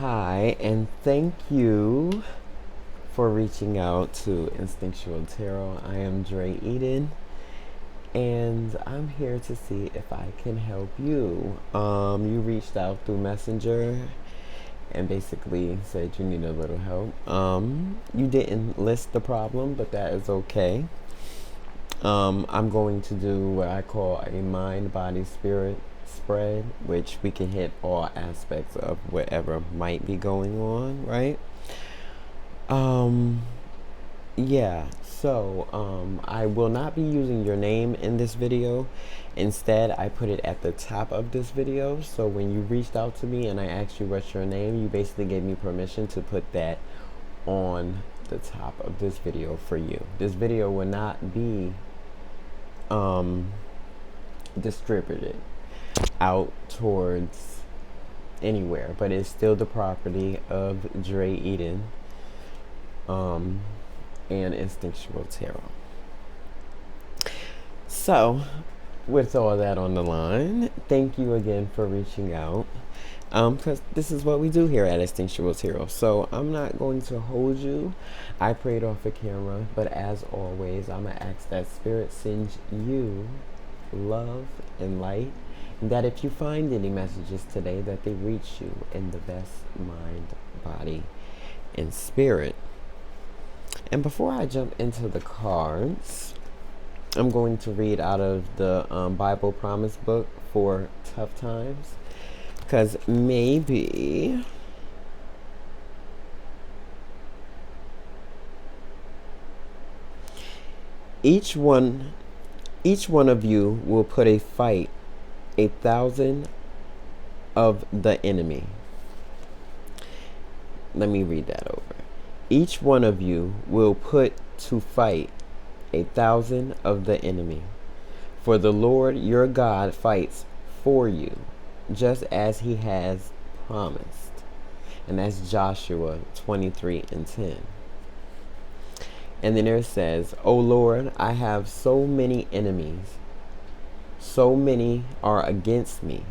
Hi, and thank you for reaching out to Instinctual Tarot. I am DREEDEN, and I'm here to see if I can help you. You reached out through Messenger and basically said you need a little help. You didn't list the problem, but that is okay. I'm going to do what I call a mind, body, spirit spread, which we can hit all aspects of whatever might be going on, right? Yeah, so I will not be using your name in this video. Instead, I put it at the top of this video. So when you reached out to me and I asked you what's your name, you basically gave me permission to put that on the top of this video for you. This video will not be distributed out towards anywhere, but it's still the property of DREEDEN and Instinctual Tarot. So with all that on the line, thank you again for reaching out, because this is what we do here at Instinctual Tarot. So I'm not going to hold you. I prayed off the camera, but as always, I'm gonna ask that Spirit sends you love and light, and that if you find any messages today, that they reach you in the best mind, body, and spirit. And before I jump into the cards, I'm going to read out of the Bible Promise Book for Tough Times, because maybe each one of you will put a fight 1,000 of the enemy. Let me read that over. Each one of you will put to fight 1,000 of the enemy. For the Lord your God fights for you, just as he has promised. And that's Joshua 23:10. And then it says, O Lord, I have so many enemies. So many are against me.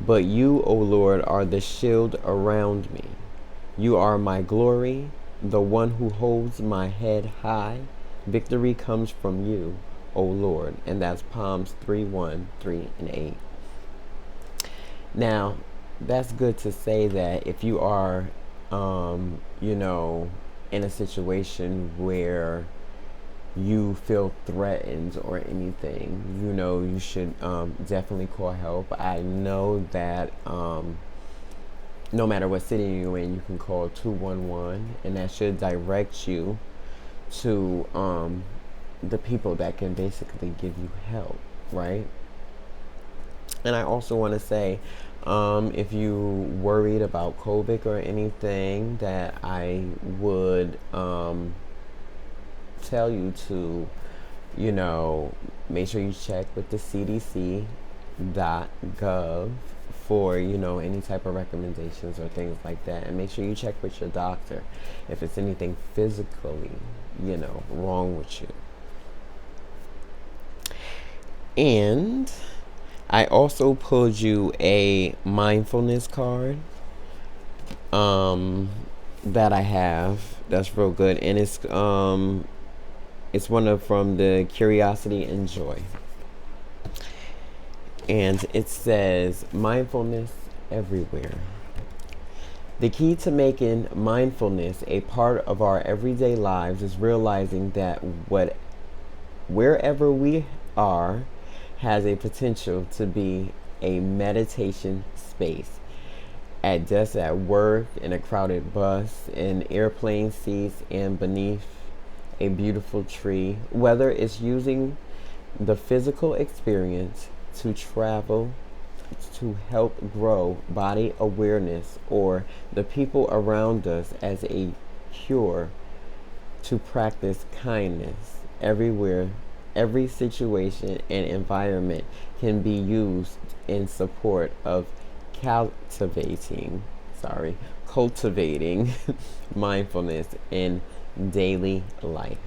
But you, O Lord, are the shield around me. You are my glory, the one who holds my head high. Victory comes from you, O Lord. And that's Psalms 3:1, 3, and 8. Now, that's good to say that if you are, in a situation where you feel threatened or anything, you should definitely call help. I know that no matter what city you're in, you can call 211, and that should direct you to the people that can basically give you help, right? And I also want to say, if you worried about COVID or anything, that I would tell you to, make sure you check with the CDC.gov for, any type of recommendations or things like that. And make sure you check with your doctor if it's anything physically, wrong with you. And I also pulled you a mindfulness card that I have that's real good, and it's one from the Curiosity and Joy, and it says mindfulness everywhere. The key to making mindfulness a part of our everyday lives is realizing that wherever we are has a potential to be a meditation space. At desks at work, in a crowded bus, in airplane seats, and beneath a beautiful tree. Whether it's using the physical experience to travel to help grow body awareness, or the people around us as a cure to practice kindness. Everywhere, every situation and environment can be used in support of cultivating mindfulness in daily life.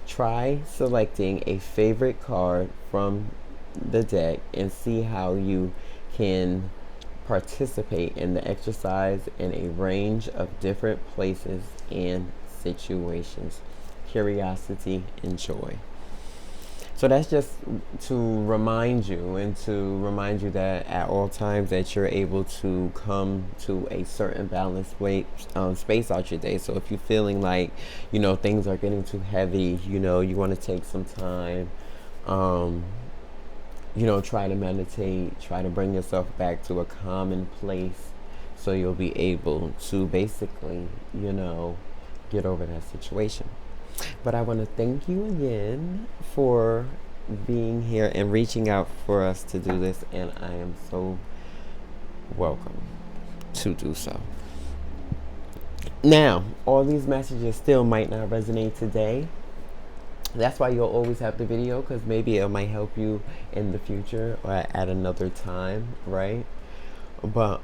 Try selecting a favorite card from the deck and see how you can participate in the exercise in a range of different places and situations. Curiosity and joy. So that's just to remind you, and to remind you that at all times that you're able to come to a certain balanced space out your day. So if you're feeling like, things are getting too heavy, you want to take some time, try to meditate, try to bring yourself back to a common place so you'll be able to basically, get over that situation. But I want to thank you again for being here and reaching out for us to do this, and I am so welcome to do so. Now, all these messages still might not resonate today. That's why you'll always have the video, because maybe it might help you in the future or at another time, right? But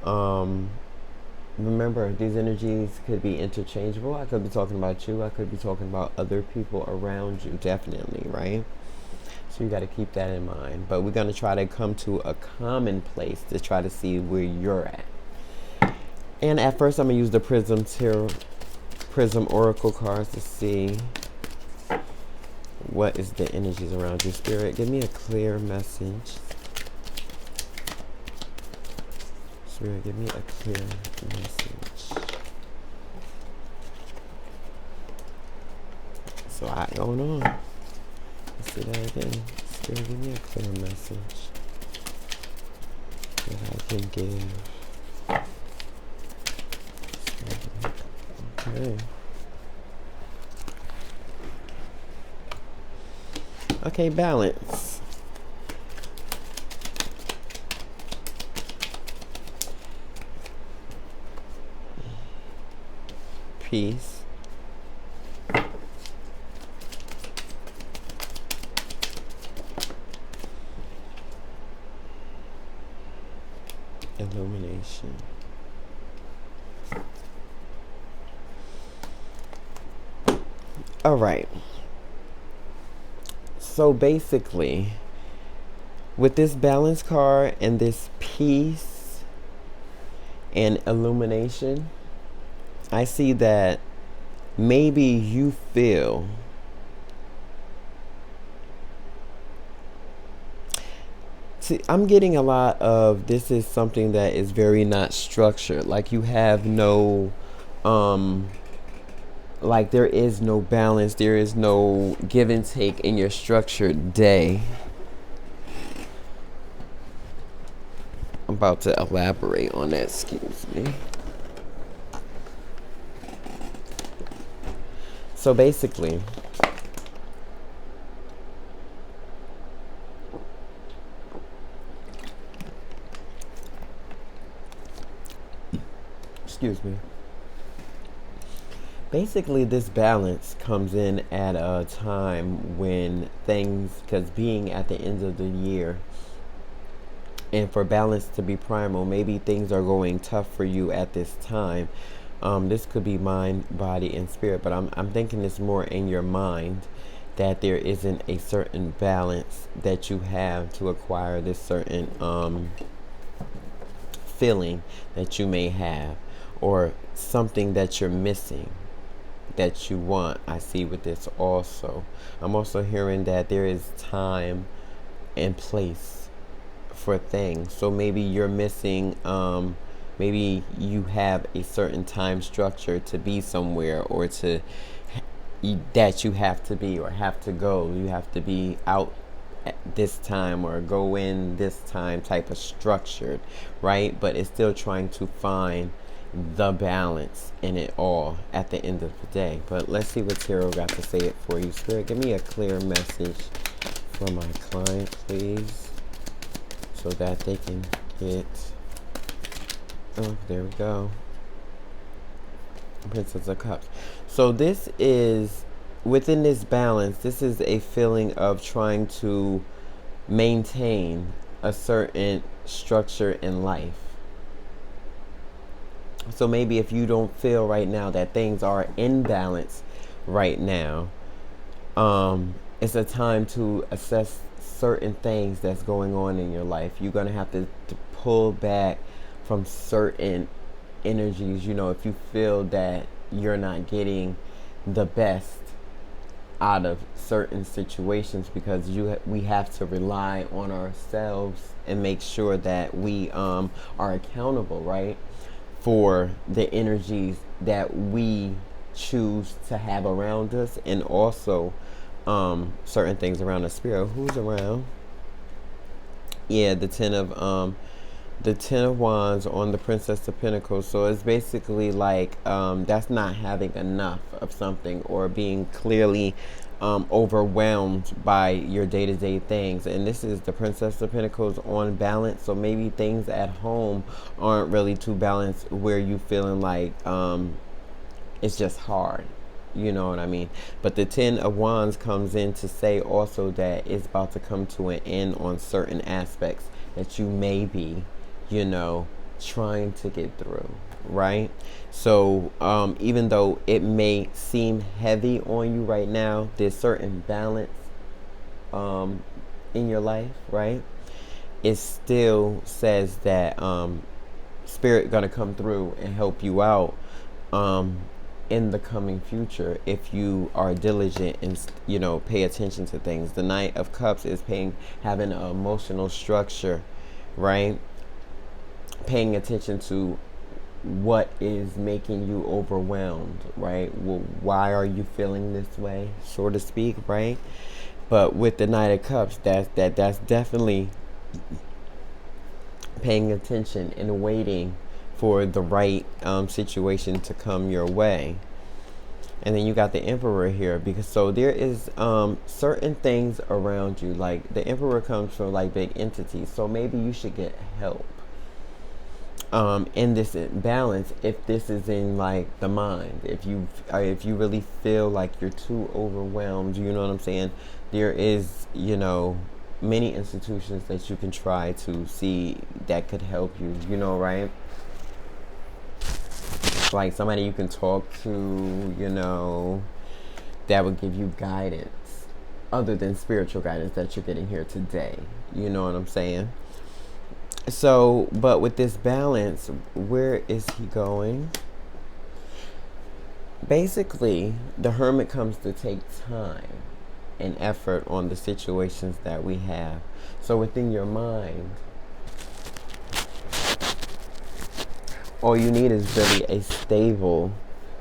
remember, these energies could be interchangeable. I could be talking about you. I could be talking about other people around you, definitely, right? So you got to keep that in mind. But we're going to try to come to a common place to try to see where you're at. And at first, I'm going to use the Prism Oracle cards to see what is the energies around you. Spirit, give me a clear message. Spirit, give me a clear message. It's a lot going on. Let's do that again. Spirit, give me a clear message that I can give. Okay. Okay, balance. Peace. Illumination. All right. So basically, with this balance card and this peace and illumination, I see that maybe you feel I'm getting a lot of this is something that is very not structured. Like you have no like there is no balance, there is no give and take in your structured day. I'm about to elaborate on that, excuse me. So basically, excuse me. Basically, this balance comes in at a time when things, because being at the end of the year, and for balance to be primal, maybe things are going tough for you at this time. This could be mind, body, and spirit, but I'm thinking it's more in your mind that there isn't a certain balance that you have to acquire this certain feeling that you may have, or something that you're missing that you want. I see with this also. I'm also hearing that there is time and place for things. So maybe you're missing, maybe you have a certain time structure to be somewhere, or to that you have to be or have to go. You have to be out at this time or go in this time type of structured, right? But it's still trying to find the balance in it all at the end of the day. But let's see what tarot got to say it for you. Spirit, give me a clear message for my client, please, so that they can get, oh, there we go, Princess of Cups. So this is, within this balance, this is a feeling of trying to maintain a certain structure in life. So maybe if you don't feel right now that things are in balance right now, it's a time to assess certain things that's going on in your life. You're going to have to pull back from certain energies. You know, if you feel that you're not getting the best out of certain situations, because we have to rely on ourselves and make sure that we are accountable, right, for the energies that we choose to have around us, and also certain things around the spirit. Who's around? Yeah, the Ten of Wands on the Princess of Pentacles. So it's basically like that's not having enough of something, or being clearly overwhelmed by your day-to-day things. And this is the Princess of Pentacles on balance. So maybe things at home aren't really too balanced, where you feeling like it's just hard. You know what I mean? But the Ten of Wands comes in to say also that it's about to come to an end on certain aspects that you may be, you know, trying to get through, right? So even though it may seem heavy on you right now, there's certain balance in your life, right? It still says that Spirit gonna come through and help you out in the coming future, if you are diligent and, you know, pay attention to things. The Knight of Cups is having an emotional structure, right? Paying attention to what is making you overwhelmed, right? Well, why are you feeling this way, so to speak, right? But with the Knight of Cups, that's definitely paying attention and waiting for the right situation to come your way. And then you got the Emperor here, because so there is certain things around you, like the Emperor comes from like big entities, so maybe you should get help in this imbalance. If this is in like the mind, if you really feel like you're too overwhelmed, you know what I'm saying, there is, you know, many institutions that you can try to see that could help you, you know, right? Like somebody you can talk to, you know, that would give you guidance other than spiritual guidance that you're getting here today. You know what I'm saying? So, but with this balance, where is he going? Basically, the Hermit comes to take time and effort on the situations that we have. So within your mind, all you need is really a stable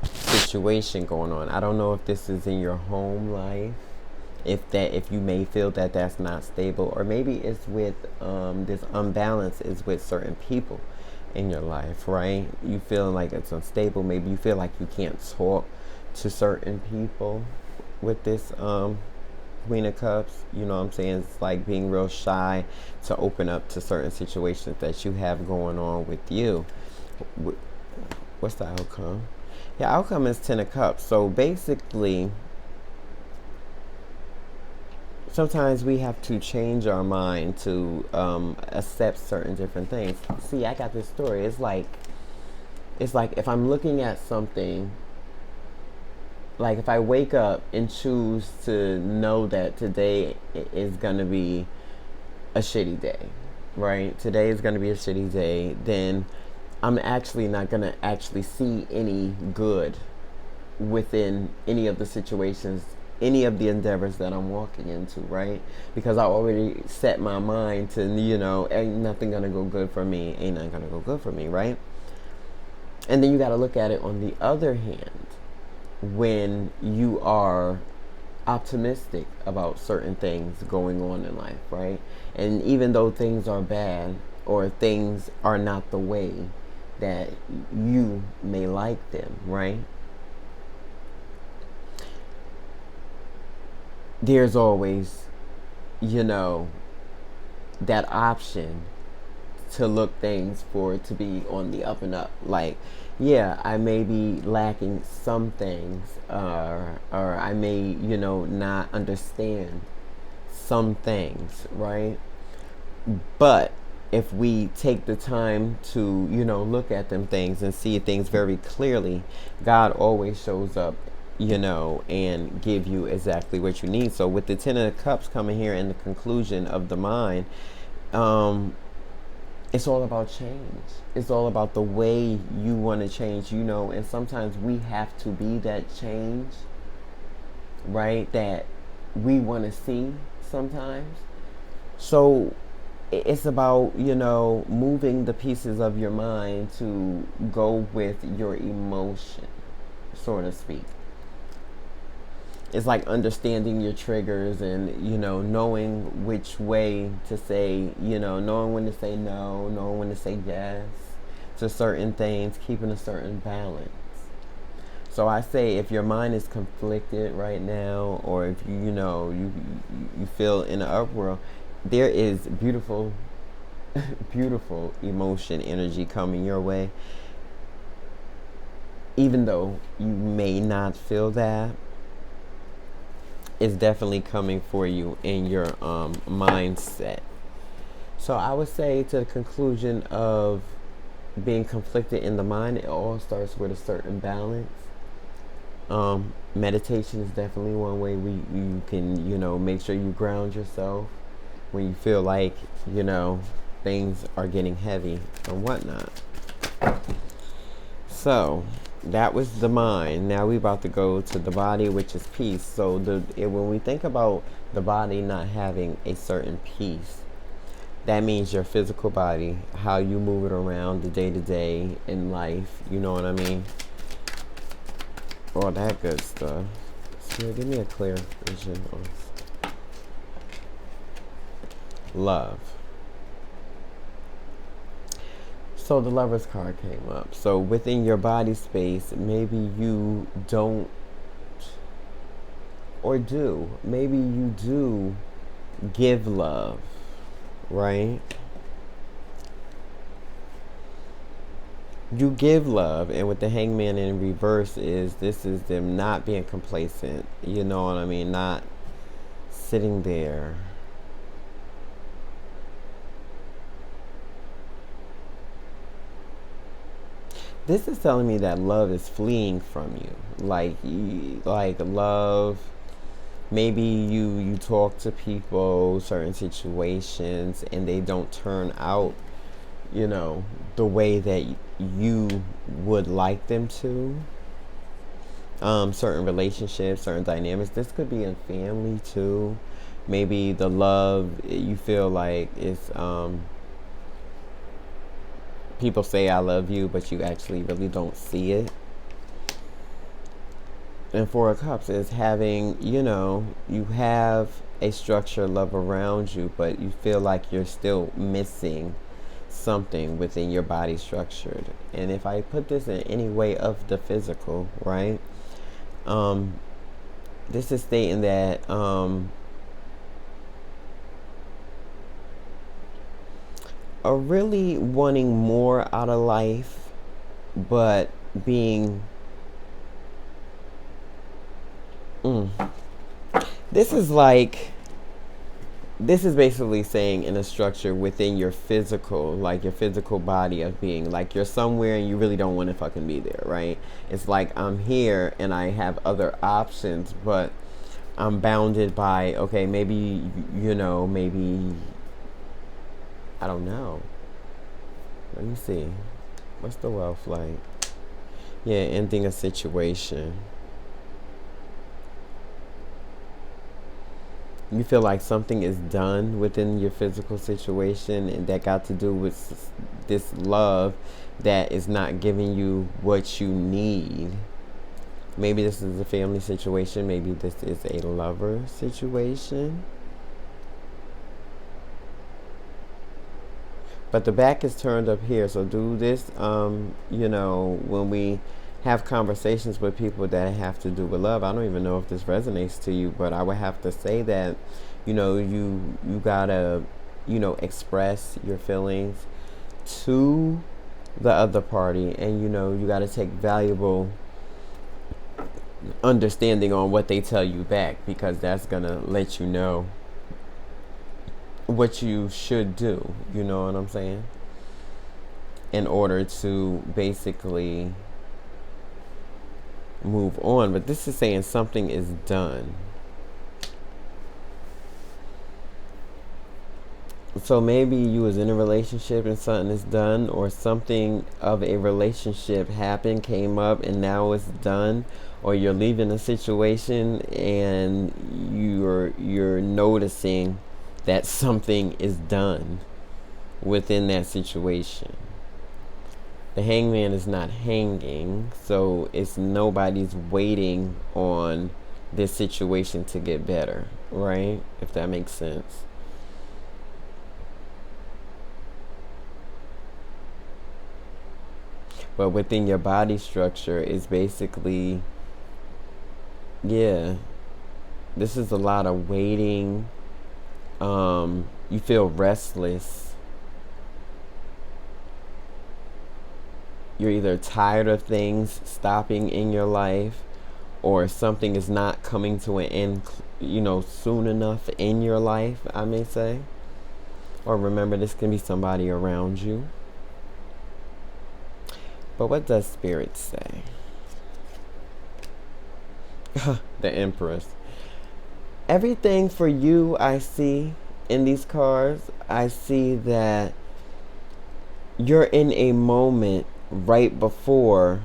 situation going on. I don't know if this is in your home life, if you may feel that that's not stable, or maybe it's with this unbalance is with certain people in your life, right? You feeling like it's unstable. Maybe you feel like you can't talk to certain people with this Queen of Cups. You know what I'm saying? It's like being real shy to open up to certain situations that you have going on with you. What's the outcome? The outcome is Ten of Cups. So basically, sometimes we have to change our mind to accept certain different things. See, I got this story. It's like if I'm looking at something, like if I wake up and choose to know that today is gonna be a shitty day, right? Today is gonna be a shitty day, then I'm actually not going to actually see any good within any of the situations, any of the endeavors that I'm walking into, right? Because I already set my mind to, you know, ain't nothing going to go good for me, ain't nothing going to go good for me, right? And then you got to look at it on the other hand, when you are optimistic about certain things going on in life, right? And even though things are bad, or things are not the way that you may like them, right? There's always, you know, that option to look things for it to be on the up and up. Like, yeah, I may be lacking some things, or I may, you know, not understand some things, right? But if we take the time to, you know, look at them things and see things very clearly, God always shows up, you know, and give you exactly what you need. So with the Ten of Cups coming here in the conclusion of the mind, it's all about change. It's all about the way you want to change, you know, and sometimes we have to be that change, right, that we want to see sometimes. So it's about, you know, moving the pieces of your mind to go with your emotion, so to speak. It's like understanding your triggers and, you know, knowing which way to say, you know, knowing when to say no, knowing when to say yes to certain things, keeping a certain balance. So I say if your mind is conflicted right now, or if you know, you feel in the uproar, there is beautiful, beautiful emotion, energy coming your way. Even though you may not feel that, it's definitely coming for you in your mindset. So I would say, to the conclusion of being conflicted in the mind, it all starts with a certain balance. Meditation is definitely one way you can, you know, make sure you ground yourself when you feel like, you know, things are getting heavy and whatnot. So that was the mind. Now we about to go to the body, which is peace. So when we think about the body not having a certain peace, that means your physical body, how you move it around the day-to-day in life, you know what I mean? All that good stuff. So give me a clear vision of love. So the Lover's card came up. So within your body space, maybe you don't, or do. Maybe you do give love, right? You give love, and with the Hangman in reverse this is them not being complacent. You know what I mean? Not sitting there. This is telling me that love is fleeing from you. Like love. Maybe you talk to people, certain situations, and they don't turn out, you know, the way that you would like them to. Certain relationships, certain dynamics. This could be in family too. Maybe the love you feel like is people say I love you, but you actually really don't see it. And Four of Cups is having, you know, you have a structured love around you, but you feel like you're still missing something within your body structured. And if I put this in any way of the physical, right? This is stating that are really wanting more out of life, but being this is basically saying in a structure within your physical, like your physical body of being, like you're somewhere and you really don't want to fucking be there, right? It's like I'm here and I have other options, but I'm bounded by, okay, maybe, you know, maybe, I don't know. Let me see. What's the wealth like? Yeah, ending a situation. You feel like something is done within your physical situation, and that got to do with this love that is not giving you what you need. Maybe this is a family situation. Maybe this is a lover situation. But the back is turned up here. So do this, you know, when we have conversations with people that have to do with love. I don't even know if this resonates to you, but I would have to say that, you know, you gotta, you know, express your feelings to the other party, and, you know, you gotta take valuable understanding on what they tell you back, because that's gonna let you know what you should do, you know what I'm saying, in order to basically move on. But this is saying something is done. So maybe you was in a relationship and something is done, or something of a relationship happened, came up, and now it's done, or you're leaving a situation and you're noticing that something is done within that situation. The hangman is not hanging, so it's nobody's waiting on this situation to get better, right? If that makes sense. But within your body structure is basically, yeah, this is a lot of waiting. You feel restless. You're either tired of things stopping in your life, or something is not coming to an end, soon enough in your life, I may say. Or remember, this can be somebody around you. But what does Spirit say? The Empress. Everything for you I see in these cards, I see that you're in a moment right before.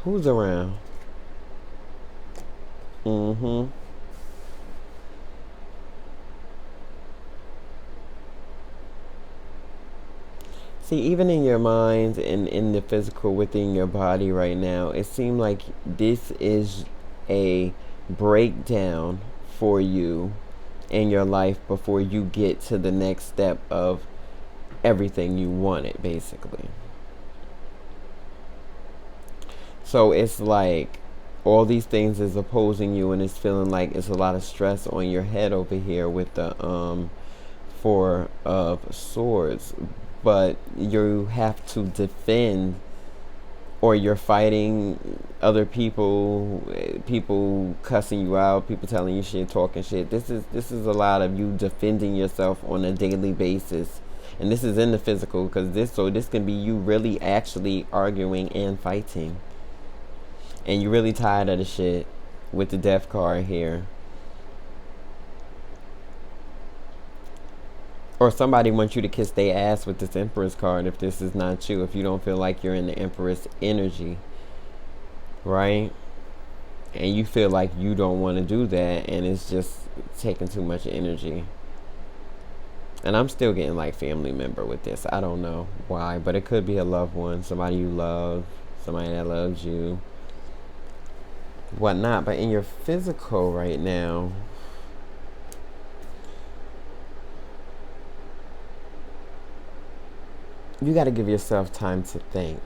Who's around? See, even in your mind and in the physical within your body right now, it seems like this is a breakdown for you in your life before you get to the next step of everything you wanted, basically. So it's like all these things is opposing you, and it's feeling like it's a lot of stress on your head over here with the Four of Swords. But you have to defend, or you're fighting other people cussing you out, people telling you shit, talking shit. This is a lot of you defending yourself on a daily basis. And this is in the physical, because this can be you really actually arguing and fighting. And you're really tired of the shit with the Death card here. Or somebody wants you to kiss their ass with this Empress card if this is not you, if you don't feel like you're in the Empress energy, right? And you feel like you don't want to do that, and it's just taking too much energy. And I'm still getting like family member with this. I don't know why, but it could be a loved one, somebody you love, somebody that loves you, whatnot. But in your physical right now, you got to give yourself time to think.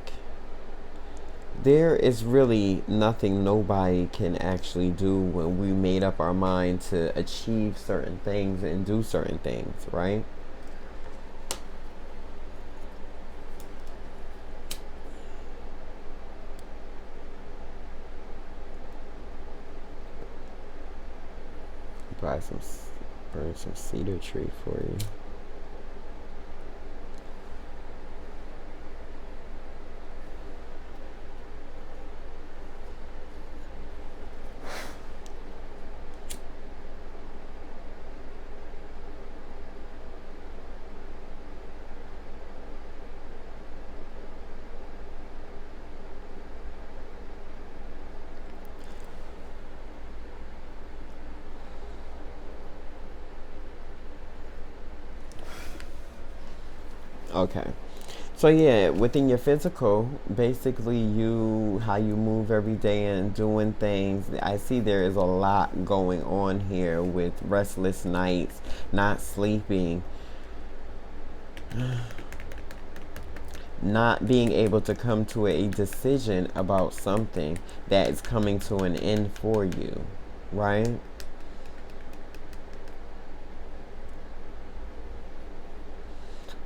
There is really nothing nobody can actually do when we made up our mind to achieve certain things and do certain things, right? Burn some cedar tree for you. Okay. So yeah, within your physical, basically how you move every day and doing things. I see there is a lot going on here with restless nights, not sleeping, not being able to come to a decision about something that is coming to an end for you, right?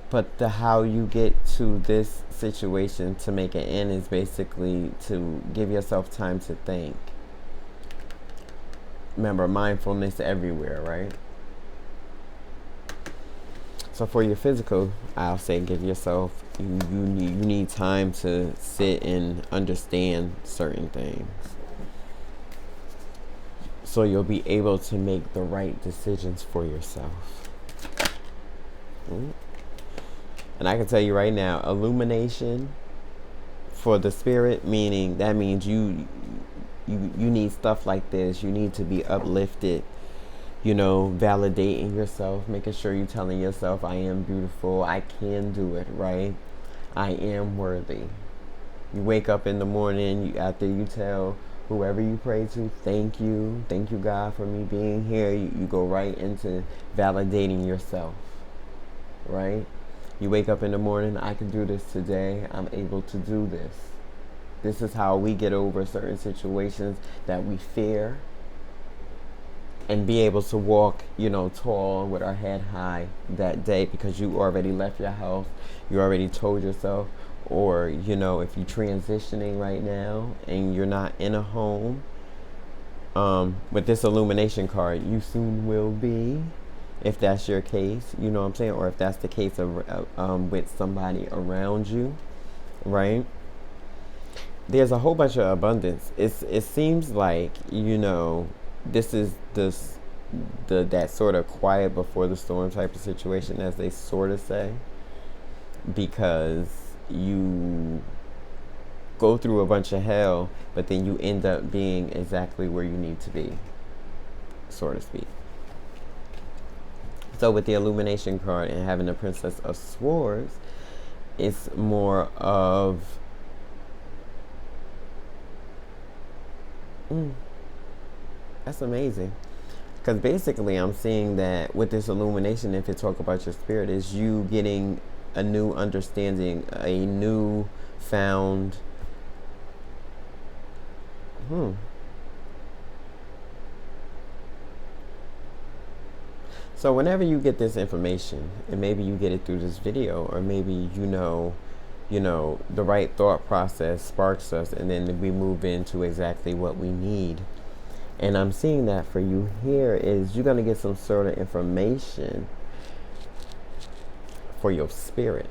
But how you get to this situation to make an end is basically to give yourself time to think. Remember, mindfulness everywhere, right? So for your physical, I'll say give yourself, you need time to sit and understand certain things. so you'll be able to make the right decisions for yourself. And I can tell you right now, illumination for the spirit, meaning that means you need stuff like this. You need to be uplifted, you know, validating yourself, making sure you're telling yourself, I am beautiful, I can do it, right? I am worthy. You wake up in the morning, after you tell whoever you pray to, thank you God for me being here, you go right into validating yourself, right? You wake up in the morning, I can do this today, I'm able to do this. This is how we get over certain situations that we fear, and be able to walk, you know, tall with our head high that day, because you already left your house, you already told yourself. Or, you know, if you're transitioning right now and you're not in a home, with this illumination card, you soon will be, if that's your case, you know what I'm saying? Or if that's the case of with somebody around you, right? There's a whole bunch of abundance. It seems like, you know, this is that sort of quiet before the storm type of situation, as they sort of say, because you go through a bunch of hell, but then you end up being exactly where you need to be, so to speak. So with the illumination card and having the Princess of Swords, it's more of that's amazing. Because basically I'm seeing that with this illumination, if you talk about your spirit, is you getting a new understanding, a new found So whenever you get this information, and maybe you get it through this video, or maybe you know, the right thought process sparks us, and then we move into exactly what we need. And I'm seeing that for you here is you're going to get some sort of information for your spirit.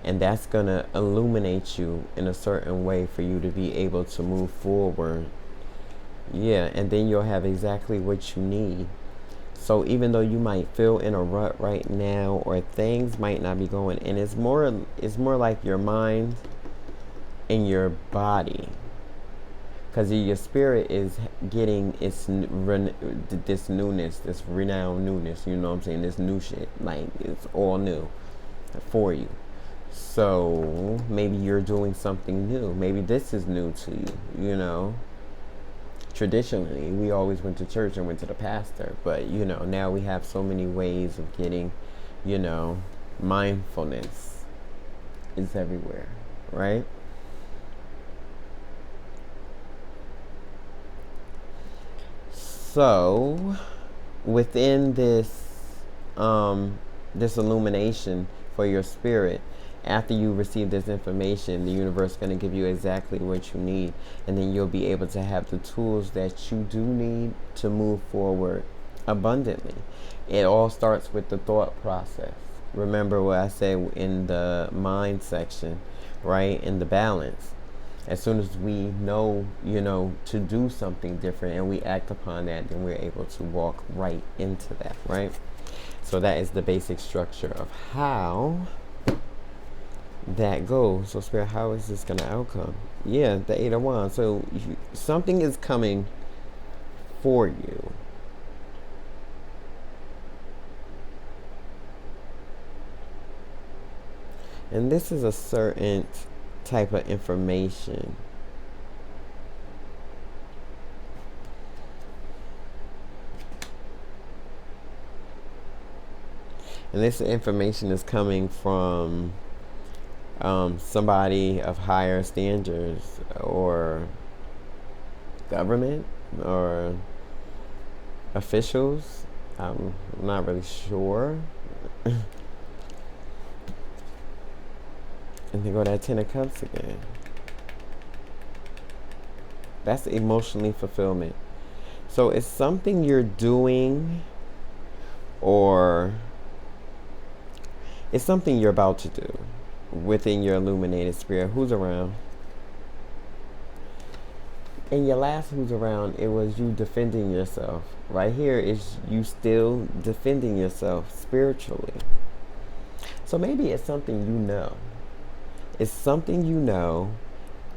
And that's going to illuminate you in a certain way for you to be able to move forward. Yeah, and then you'll have exactly what you need. So even though you might feel in a rut right now, or things might not be going, and it's more like your mind and your body, because your spirit is getting this newness, this renowned newness, you know what I'm saying, this new shit, like it's all new for you. So maybe you're doing something new. Maybe this is new to you, you know. Traditionally, we always went to church and went to the pastor, but, you know, now we have so many ways of getting, you know, mindfulness is everywhere, right? So, within this, this illumination for your spirit, after you receive this information, the universe is going to give you exactly what you need. And then you'll be able to have the tools that you do need to move forward abundantly. It all starts with the thought process. Remember what I said in the mind section, right? In the balance. As soon as we know, you know, to do something different and we act upon that, then we're able to walk right into that, right? So that is the basic structure of how that goes. So Spirit, how is this going to outcome? Yeah, the 8 of Wands. So something is coming for you. And this is a certain type of information. And this information is coming from somebody of higher standards, or government, or officials. I'm not really sure. And they go that 10 of Cups again. That's emotionally fulfillment. So it's something you're doing, or it's something you're about to do within your illuminated spirit. Who's around? And your last who's around, it was you defending yourself. Right here is you still defending yourself spiritually. So maybe it's something you know. It's something you know,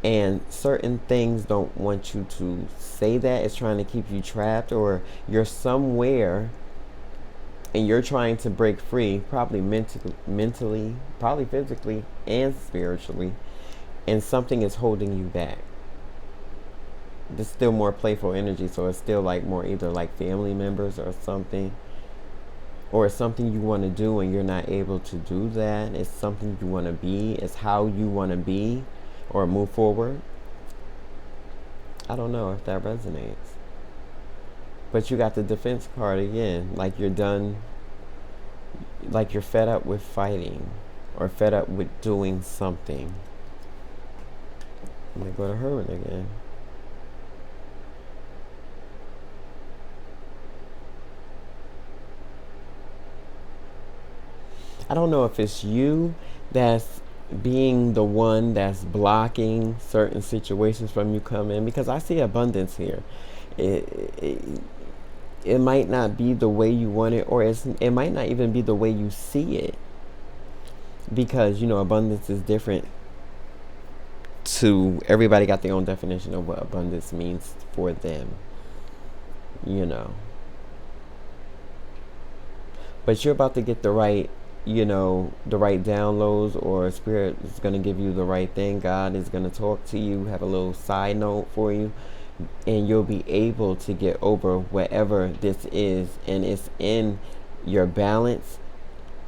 and certain things don't want you to say that. It's trying to keep you trapped, or you're somewhere and you're trying to break free, probably mentally, probably physically and spiritually, and something is holding you back. There's still more playful energy, so it's still like more either like family members or something, or it's something you want to do and you're not able to do that. It's something you want to be. It's how you want to be or move forward. I don't know if that resonates. But you got the defense card again, like you're done, like you're fed up with fighting or fed up with doing something. And they go to Herman again. I don't know if it's you that's being the one that's blocking certain situations from you coming, because I see abundance here. It might not be the way you want it, or it might not even be the way you see it, because abundance is different to everybody. Got their own definition of what abundance means for them, but you're about to get the right downloads, or Spirit is going to give you the right thing. God is going to talk to you, have a little side note for you, and you'll be able to get over whatever this is, and it's in your balance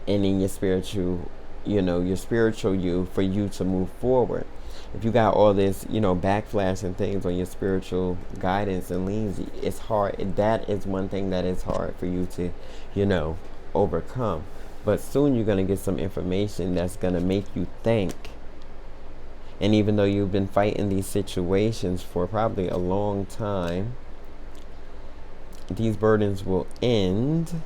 and in your spiritual, your spiritual you, for you to move forward. If you got all this, backflash and things on your spiritual guidance and leans, it's hard. That is one thing that is hard for you to, overcome. But soon you're going to get some information that's going to make you think. And even though you've been fighting these situations for probably a long time, these burdens will end.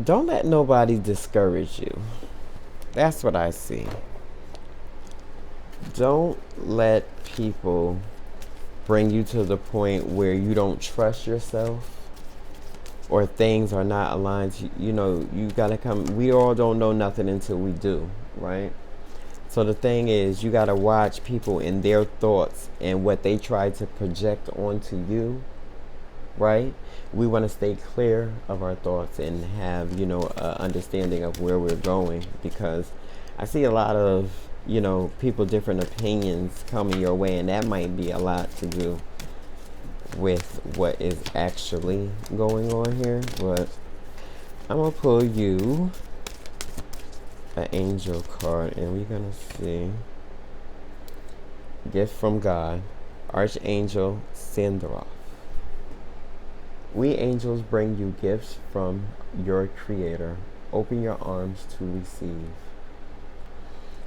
Don't let nobody discourage you. That's what I see. Don't let people bring you to the point where you don't trust yourself, or things are not aligned. You got to come. We all don't know nothing until we do, right? So the thing is, you got to watch people and their thoughts and what they try to project onto you, right? We want to stay clear of our thoughts and have, understanding of where we're going, because I see a lot of, people, different opinions coming your way, and that might be a lot to do with what is actually going on here. But I'm going to pull you an angel card, and we're going to see gift from God, Archangel Sandroff. We angels bring you gifts from your Creator. Open your arms to receive.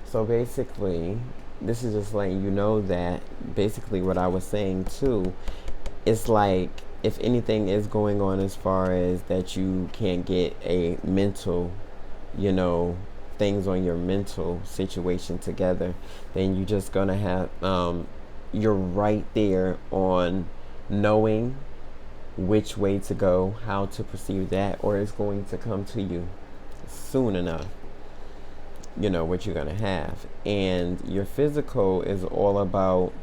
So basically, this is just letting you know that basically what I was saying too, it's like if anything is going on as far as that you can't get a mental, things on your mental situation together, then you're just going to have, you're right there on knowing which way to go, how to perceive that, or it's going to come to you soon enough, what you're going to have. And your physical is all about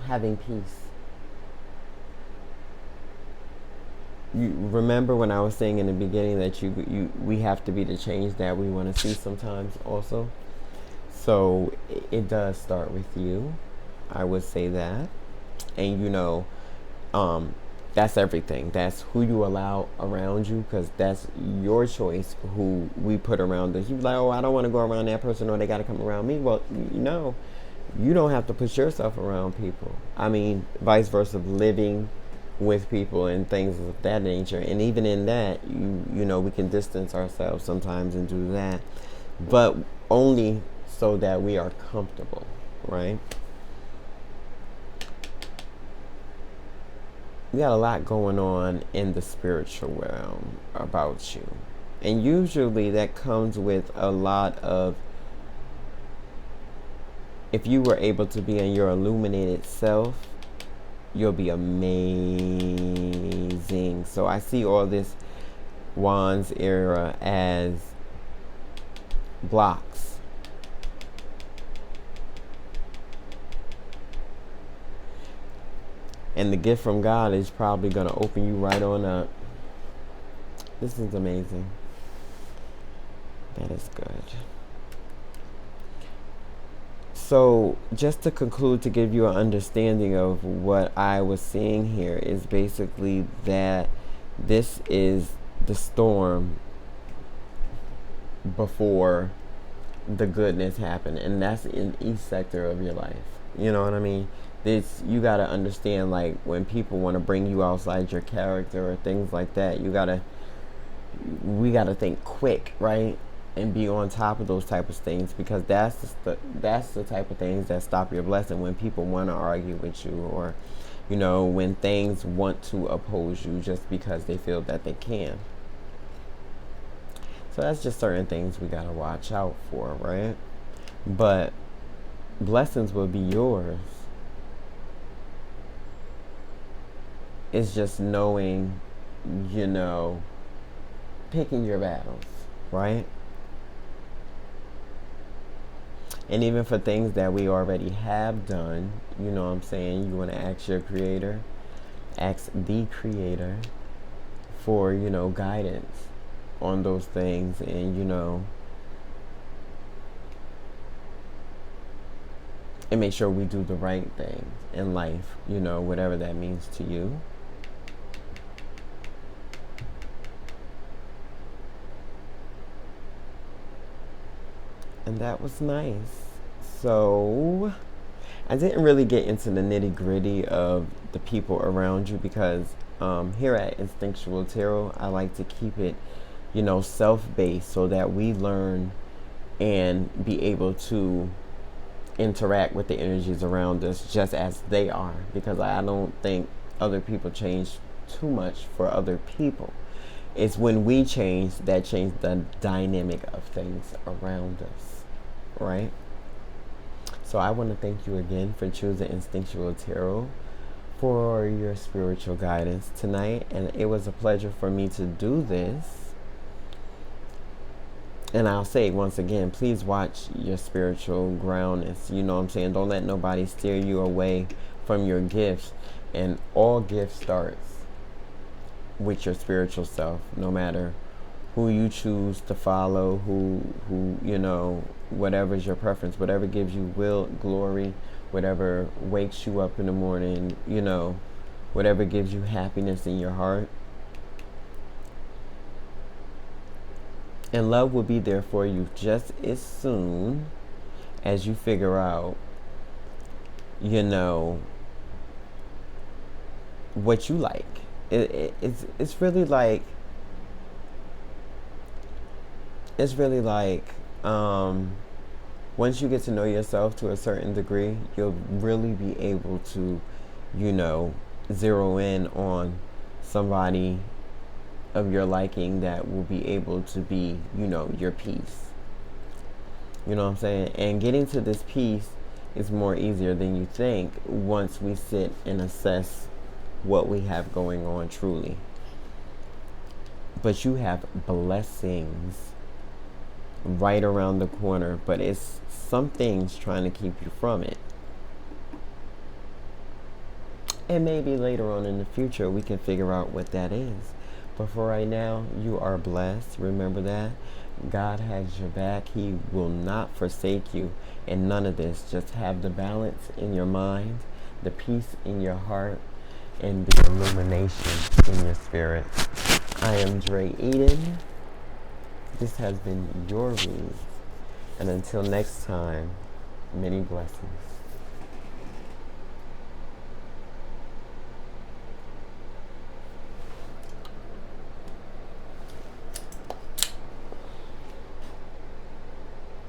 having peace. You remember when I was saying in the beginning that we have to be the change that we want to see sometimes also. So it does start with you, I would say that. And that's everything. That's who you allow around you, because that's your choice who we put around us. You're like, oh, I don't want to go around that person, or they got to come around me. Well, you don't have to put yourself around people. I mean, vice versa, living with people and things of that nature. And even in that, you know, we can distance ourselves sometimes and do that, but only so that we are comfortable, right? We got a lot going on in the spiritual realm about you. And usually that comes with a lot of, if you were able to be in your illuminated self, you'll be amazing. So I see all this Wands era as blocks. And the gift from God is probably going to open you right on up. This is amazing. That is good. So just to conclude, to give you an understanding of what I was seeing here, is basically that this is the storm before the goodness happened. And that's in each sector of your life. You know what I mean? This, you got to understand, like, when people want to bring you outside your character or things like that, we got to think quick, right? And be on top of those type of things, because that's the type of things that stop your blessing. When people want to argue with you, or, you know, when things want to oppose you just because they feel that they can. So that's just certain things we got to watch out for, right? But blessings will be yours. It's just knowing, you know, picking your battles, right? And even for things that we already have done, you know what I'm saying, you want to ask your creator, ask the creator for, you know, guidance on those things. And, you know, and make sure we do the right thing in life, you know, whatever that means to you. And that was nice. So I didn't really get into the nitty-gritty of the people around you, because here at Instinctual Tarot, I like to keep it, you know, self-based, so that we learn and be able to interact with the energies around us just as they are, because I don't think other people change too much for other people. It's when we change that change the dynamic of things around us, right? So I want to thank you again for choosing Instinctual Tarot for your spiritual guidance tonight. And it was a pleasure for me to do this. And I'll say once again, please watch your spiritual groundness. You know what I'm saying? Don't let nobody steer you away from your gifts. And all gifts starts with your spiritual self, no matter who you choose to follow, who you know, whatever's your preference, whatever gives you glory, whatever wakes you up in the morning, you know, whatever gives you happiness in your heart. And love will be there for you just as soon as you figure out, you know, what you like. It's really like once you get to know yourself to a certain degree, you'll really be able to, you know, zero in on somebody of your liking that will be able to be, you know, your peace. You know what I'm saying? And getting to this peace is more easier than you think once we sit and assess what we have going on truly. But you have blessings right around the corner, but it's some things trying to keep you from it. And maybe later on in the future we can figure out what that is. But for right now, you are blessed. Remember that. God has your back. He will not forsake you in none of this. Just have the balance in your mind, the peace in your heart, and the illumination in your spirit. I am DREEDEN. This has been your read. And until next time, many blessings.